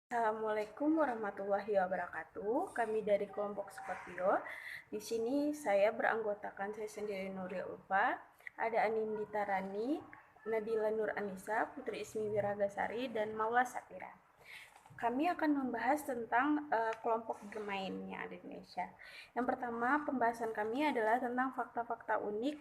Assalamualaikum warahmatullahi wabarakatuh. Kami dari kelompok Scorpio. Di sini saya beranggotakan saya sendiri Nuril Ulfa, ada Anindita Rani, Nadila Nur Anissa, Putri Ismi Wiragasari, dan Maula Sapira. Kami akan membahas tentang kelompok bermain yang ada di Indonesia. Yang pertama, pembahasan kami adalah tentang fakta-fakta unik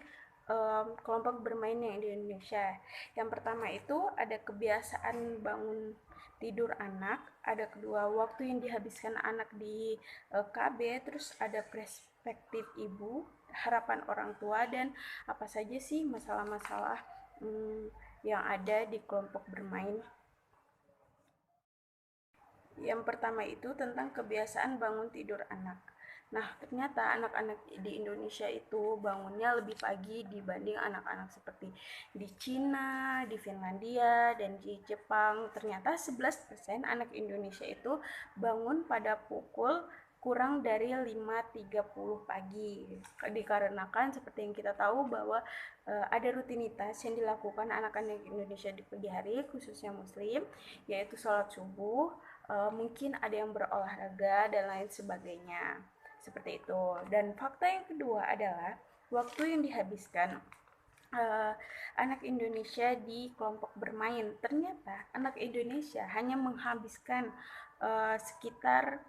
kelompok bermain yang di Indonesia. Yang pertama itu ada kebiasaan bangun tidur anak, ada kedua waktu yang dihabiskan anak di KB, terus ada perspektif ibu, harapan orang tua, dan apa saja sih masalah-masalah yang ada di kelompok bermain. Yang pertama itu tentang kebiasaan bangun tidur anak. Nah, ternyata anak-anak di Indonesia itu bangunnya lebih pagi dibanding anak-anak seperti di Cina, di Finlandia, dan di Jepang. Ternyata 11% anak Indonesia itu bangun pada pukul kurang dari 5.30 pagi. Dikarenakan seperti yang kita tahu bahwa ada rutinitas yang dilakukan anak-anak Indonesia di pagi hari, khususnya muslim, yaitu sholat subuh, mungkin ada yang berolahraga dan lain sebagainya. Seperti itu. Dan fakta yang kedua adalah waktu yang dihabiskan anak Indonesia di kelompok bermain. Ternyata anak Indonesia hanya menghabiskan sekitar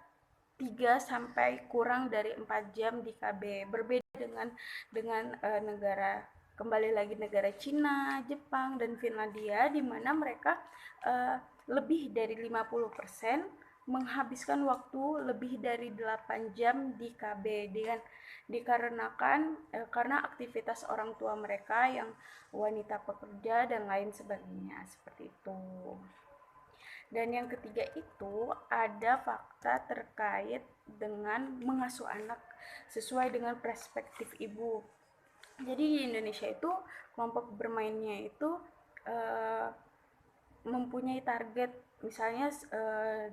3 sampai kurang dari 4 jam di KB. Berbeda dengan negara, kembali lagi, negara Cina, Jepang, dan Finlandia, di mana mereka lebih dari 50% menghabiskan waktu lebih dari 8 jam di KB dikarenakan karena aktivitas orang tua mereka yang wanita pekerja dan lain sebagainya, seperti itu. Dan yang ketiga itu ada fakta terkait dengan mengasuh anak sesuai dengan perspektif ibu. Jadi di Indonesia itu kelompok bermainnya itu uh, mempunyai target, misalnya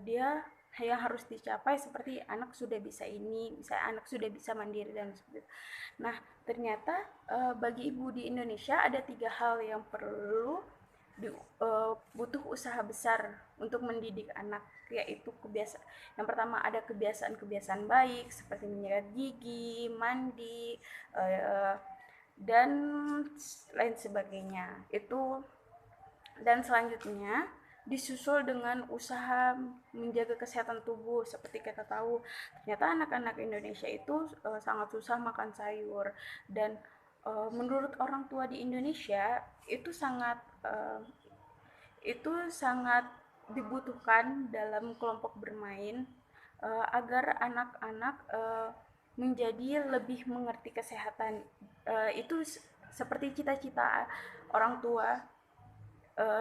dia yang harus dicapai seperti anak sudah bisa ini, misalnya anak sudah bisa mandiri dan seperti itu. Nah, ternyata bagi ibu di Indonesia ada 3 hal yang perlu butuh usaha besar untuk mendidik anak, yaitu kebiasaan. Yang pertama ada kebiasaan-kebiasaan baik seperti menyikat gigi, mandi, dan lain sebagainya. Itu, dan selanjutnya disusul dengan usaha menjaga kesehatan tubuh. Seperti kita tahu, ternyata anak-anak Indonesia itu sangat susah makan sayur, dan menurut orang tua di Indonesia itu sangat dibutuhkan dalam kelompok bermain agar anak-anak menjadi lebih mengerti kesehatan. Itu seperti cita-cita orang tua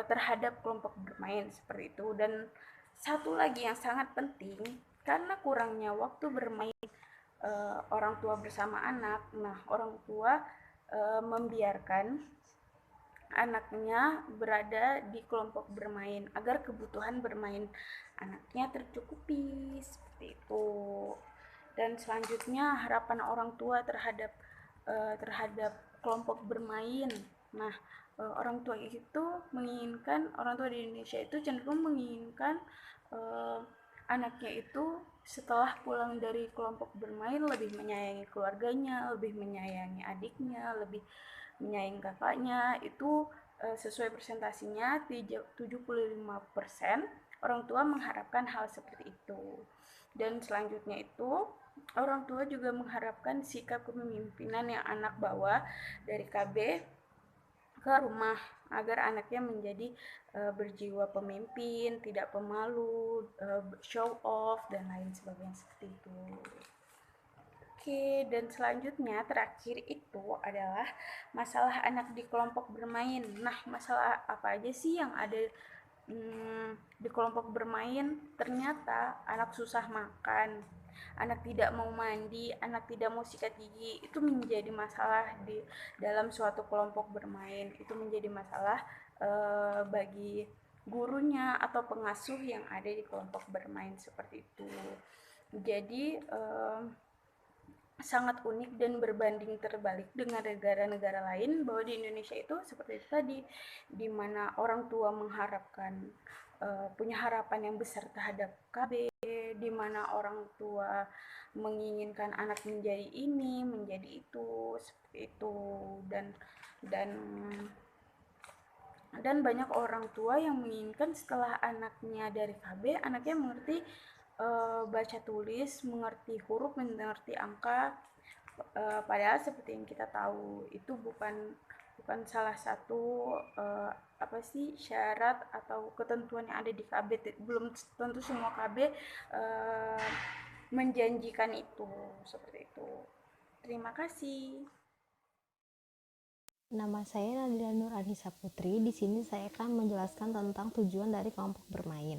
terhadap kelompok bermain, seperti itu. Dan satu lagi yang sangat penting, karena kurangnya waktu bermain orang tua bersama anak, nah orang tua membiarkan anaknya berada di kelompok bermain agar kebutuhan bermain anaknya tercukupi, seperti itu. Dan selanjutnya harapan orang tua terhadap kelompok bermain. Nah, orang tua orang tua di Indonesia itu cenderung menginginkan anaknya itu setelah pulang dari kelompok bermain lebih menyayangi keluarganya, lebih menyayangi adiknya, lebih menyayangi kakaknya. Itu sesuai presentasinya 75% orang tua mengharapkan hal seperti itu. Dan selanjutnya itu orang tua juga mengharapkan sikap kepemimpinan yang anak bawa dari KB ke rumah agar anaknya menjadi berjiwa pemimpin, tidak pemalu, show off, dan lain sebagainya, seperti itu. Oke, dan selanjutnya terakhir itu adalah masalah anak di kelompok bermain. Nah, masalah apa aja sih yang ada di kelompok bermain? Ternyata anak susah makan, anak tidak mau mandi, anak tidak mau sikat gigi. Itu menjadi masalah di dalam suatu kelompok bermain. Itu menjadi masalah bagi gurunya atau pengasuh yang ada di kelompok bermain, seperti itu. Jadi sangat unik dan berbanding terbalik dengan negara-negara lain, bahwa di Indonesia itu seperti itu tadi, di mana orang tua mengharapkan punya harapan yang besar terhadap KB, di mana orang tua menginginkan anak menjadi ini, menjadi itu, seperti itu. Dan dan banyak orang tua yang menginginkan setelah anaknya dari KB, anaknya mengerti baca tulis, mengerti huruf, mengerti angka. Padahal seperti yang kita tahu itu bukan bukan salah satu apa sih syarat atau ketentuan yang ada di KB. Belum tentu semua KB menjanjikan itu, seperti itu. Terima kasih. Nama saya Nadila Nur Anissa Putri. Di sini saya akan menjelaskan tentang tujuan dari kelompok bermain.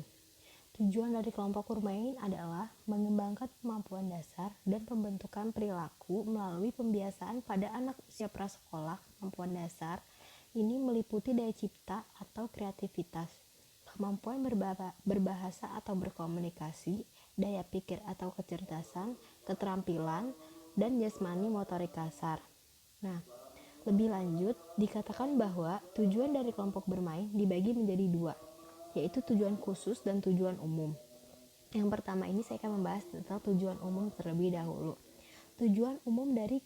Tujuan dari kelompok bermain adalah mengembangkan kemampuan dasar dan pembentukan perilaku melalui pembiasaan pada anak usia prasekolah. Kemampuan dasar ini meliputi daya cipta atau kreativitas, kemampuan berbahasa atau berkomunikasi, daya pikir atau kecerdasan, keterampilan, dan jasmani motorik kasar. Nah, lebih lanjut, dikatakan bahwa tujuan dari kelompok bermain dibagi menjadi dua, yaitu tujuan khusus dan tujuan umum. Yang pertama ini saya akan membahas tentang tujuan umum terlebih dahulu. Tujuan umum dari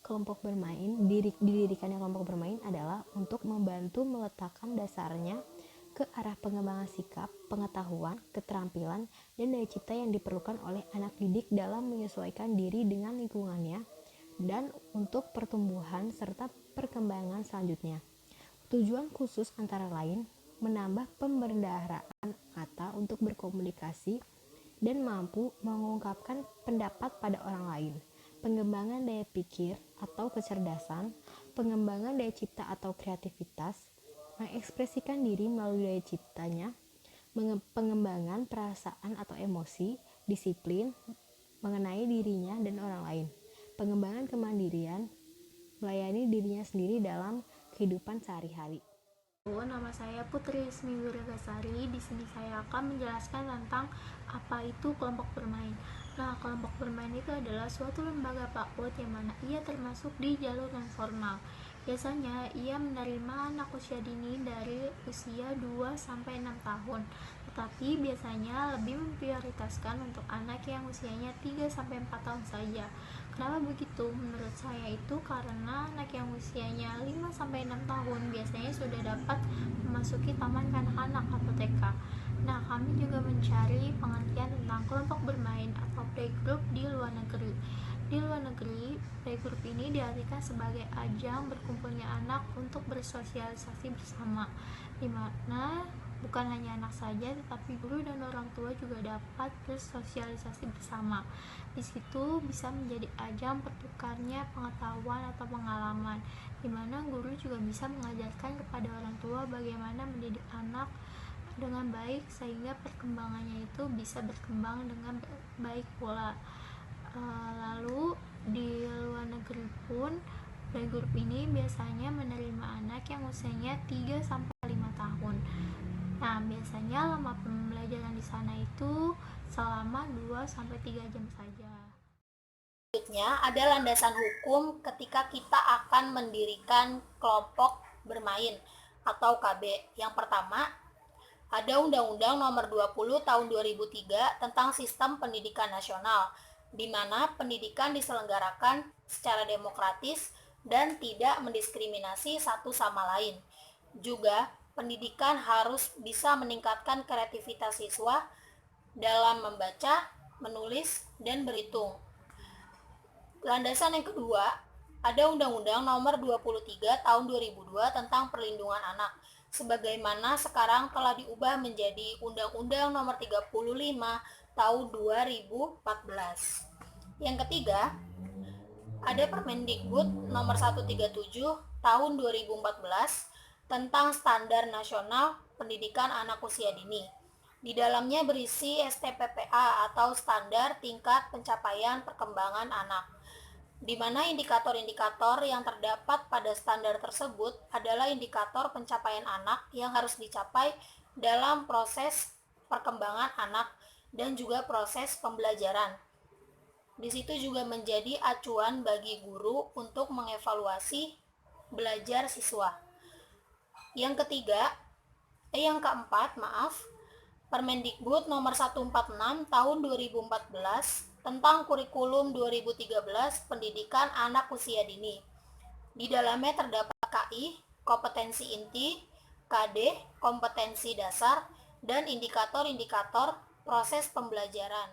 kelompok bermain, didirikannya kelompok bermain adalah untuk membantu meletakkan dasarnya ke arah pengembangan sikap, pengetahuan, keterampilan, dan daya cipta yang diperlukan oleh anak didik dalam menyesuaikan diri dengan lingkungannya dan untuk pertumbuhan serta perkembangan selanjutnya. Tujuan khusus antara lain menambah pembendaharaan kata untuk berkomunikasi dan mampu mengungkapkan pendapat pada orang lain, pengembangan daya pikir atau kecerdasan, pengembangan daya cipta atau kreativitas, mengekspresikan diri melalui daya ciptanya, pengembangan perasaan atau emosi, disiplin mengenai dirinya dan orang lain, pengembangan kemandirian, melayani dirinya sendiri dalam kehidupan sehari-hari. Nama saya Putri Ismi Wiragasari. Di sini saya akan menjelaskan tentang apa itu kelompok bermain. Nah, kelompok bermain itu adalah suatu lembaga PAUD yang mana ia termasuk di jalur non formal. Biasanya ia menerima anak usia dini dari usia 2 sampai 6 tahun. Tetapi biasanya lebih memprioritaskan untuk anak yang usianya 3 sampai 4 tahun saja. Kenapa begitu? Menurut saya itu karena anak yang usianya 5 sampai 6 tahun biasanya sudah dapat memasuki taman kanak-kanak atau TK. Nah, kami juga mencari pengertian tentang kelompok bermain atau playgroup di luar negeri. Di luar negeri, playgroup ini diartikan sebagai ajang berkumpulnya anak untuk bersosialisasi bersama, di mana bukan hanya anak saja, tetapi guru dan orang tua juga dapat bersosialisasi bersama. Di situ bisa menjadi ajang pertukarnya pengetahuan atau pengalaman, di mana guru juga bisa mengajarkan kepada orang tua bagaimana mendidik anak dengan baik sehingga perkembangannya itu bisa berkembang dengan baik pula. Lalu di luar negeri pun playgroup ini biasanya menerima anak yang usianya 3 sampai 5 tahun. Nah, biasanya lama pembelajaran di sana itu selama 2 sampai 3 jam saja. Selanjutnya ada landasan hukum ketika kita akan mendirikan kelompok bermain atau KB. Yang pertama, ada Undang-Undang Nomor 20 Tahun 2003 tentang Sistem Pendidikan Nasional, di mana pendidikan diselenggarakan secara demokratis dan tidak mendiskriminasi satu sama lain. Juga, pendidikan harus bisa meningkatkan kreativitas siswa dalam membaca, menulis, dan berhitung. Landasan yang kedua, ada Undang-Undang Nomor 23 Tahun 2002 tentang Perlindungan Anak, sebagaimana sekarang telah diubah menjadi Undang-Undang Nomor 35 Tahun 2014. Yang ketiga, ada Permendikbud Nomor 137 Tahun 2014 tentang Standar Nasional Pendidikan Anak Usia Dini. Di dalamnya berisi STPPA atau Standar Tingkat Pencapaian Perkembangan Anak, di mana indikator-indikator yang terdapat pada standar tersebut adalah indikator pencapaian anak yang harus dicapai dalam proses perkembangan anak dan juga proses pembelajaran. Di situ juga menjadi acuan bagi guru untuk mengevaluasi belajar siswa. Yang keempat, Permendikbud nomor 146 tahun 2014 tentang kurikulum 2013 pendidikan anak usia dini. Di dalamnya terdapat KI, kompetensi inti, KD, kompetensi dasar, dan indikator-indikator proses pembelajaran.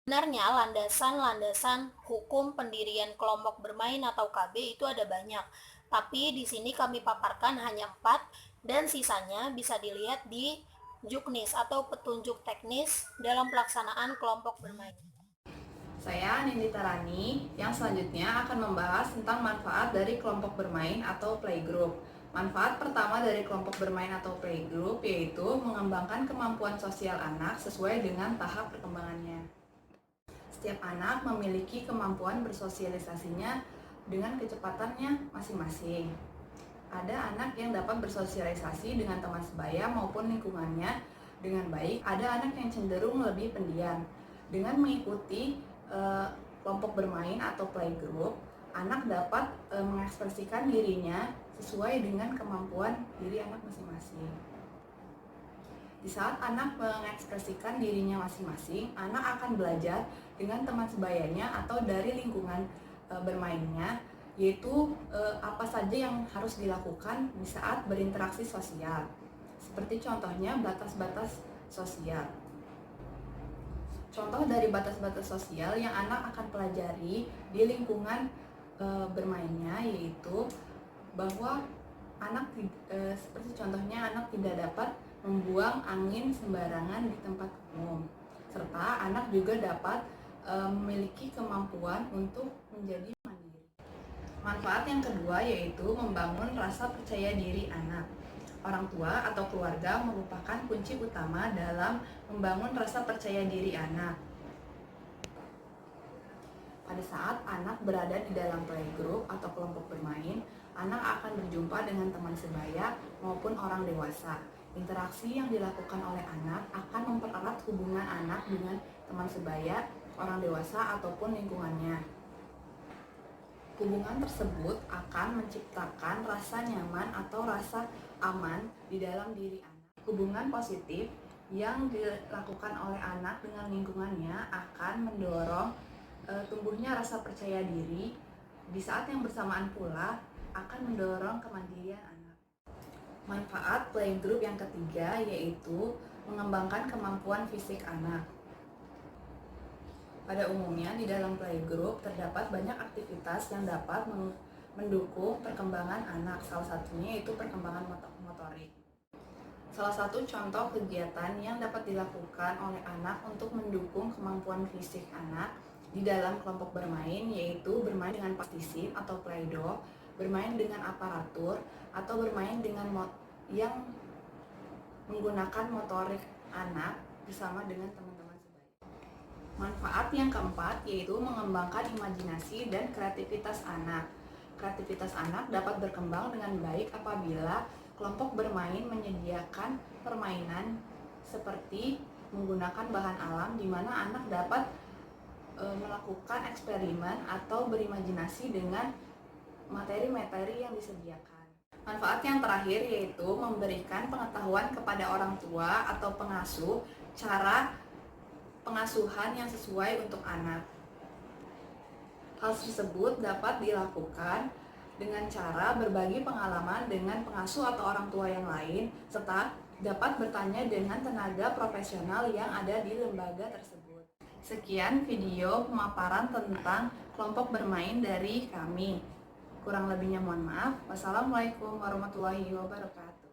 Sebenarnya landasan-landasan hukum pendirian kelompok bermain atau KB itu ada banyak, tapi di sini kami paparkan hanya 4 dan sisanya bisa dilihat di Juknis atau petunjuk teknis dalam pelaksanaan kelompok bermain. Saya Nindita Rani yang selanjutnya akan membahas tentang manfaat dari kelompok bermain atau playgroup. Manfaat pertama dari kelompok bermain atau playgroup yaitu mengembangkan kemampuan sosial anak sesuai dengan tahap perkembangannya. Setiap anak memiliki kemampuan bersosialisasinya dengan kecepatannya masing-masing. Ada anak yang dapat bersosialisasi dengan teman sebaya maupun lingkungannya dengan baik. Ada anak yang cenderung lebih pendiam. Dengan mengikuti kelompok bermain atau playgroup, anak dapat mengekspresikan dirinya sesuai dengan kemampuan diri anak masing-masing. Di saat anak mengekspresikan dirinya masing-masing, anak akan belajar dengan teman sebayanya atau dari lingkungan bermainnya, yaitu apa saja yang harus dilakukan di saat berinteraksi sosial. Seperti contohnya batas-batas sosial. Contoh dari batas-batas sosial yang anak akan pelajari di lingkungan bermainnya yaitu bahwa anak seperti contohnya anak tidak dapat membuang angin sembarangan di tempat umum, serta anak juga dapat memiliki kemampuan untuk menjadi mandiri. Manfaat yang kedua yaitu membangun rasa percaya diri anak. Orang tua atau keluarga merupakan kunci utama dalam membangun rasa percaya diri anak. Pada saat anak berada di dalam playgroup atau kelompok bermain, anak akan berjumpa dengan teman sebaya maupun orang dewasa. Interaksi yang dilakukan oleh anak akan mempererat hubungan anak dengan teman sebaya, orang dewasa, ataupun lingkungannya. Hubungan tersebut akan menciptakan rasa nyaman atau rasa aman di dalam diri anak. Hubungan positif yang dilakukan oleh anak dengan lingkungannya akan mendorong tumbuhnya rasa percaya diri. Di saat yang bersamaan pula akan mendorong kemandirian anak. Manfaat playgroup yang ketiga yaitu mengembangkan kemampuan fisik anak. Pada umumnya di dalam playgroup terdapat banyak aktivitas yang dapat mendukung perkembangan anak. Salah satunya yaitu perkembangan motorik. Salah satu contoh kegiatan yang dapat dilakukan oleh anak untuk mendukung kemampuan fisik anak di dalam kelompok bermain yaitu bermain dengan partisip atau play-doh, bermain dengan aparatur, atau bermain dengan yang menggunakan motorik anak bersama dengan teman-teman sebaya. Manfaat yang keempat yaitu mengembangkan imajinasi dan kreativitas anak. Kreativitas anak dapat berkembang dengan baik apabila kelompok bermain menyediakan permainan seperti menggunakan bahan alam di mana anak dapat melakukan eksperimen atau berimajinasi dengan materi-materi yang disediakan. Manfaat yang terakhir yaitu memberikan pengetahuan kepada orang tua atau pengasuh cara pengasuhan yang sesuai untuk anak. Hal tersebut dapat dilakukan dengan cara berbagi pengalaman dengan pengasuh atau orang tua yang lain, serta dapat bertanya dengan tenaga profesional yang ada di lembaga tersebut. Sekian video pemaparan tentang kelompok bermain dari kami. Kurang lebihnya mohon maaf. Wassalamualaikum warahmatullahi wabarakatuh.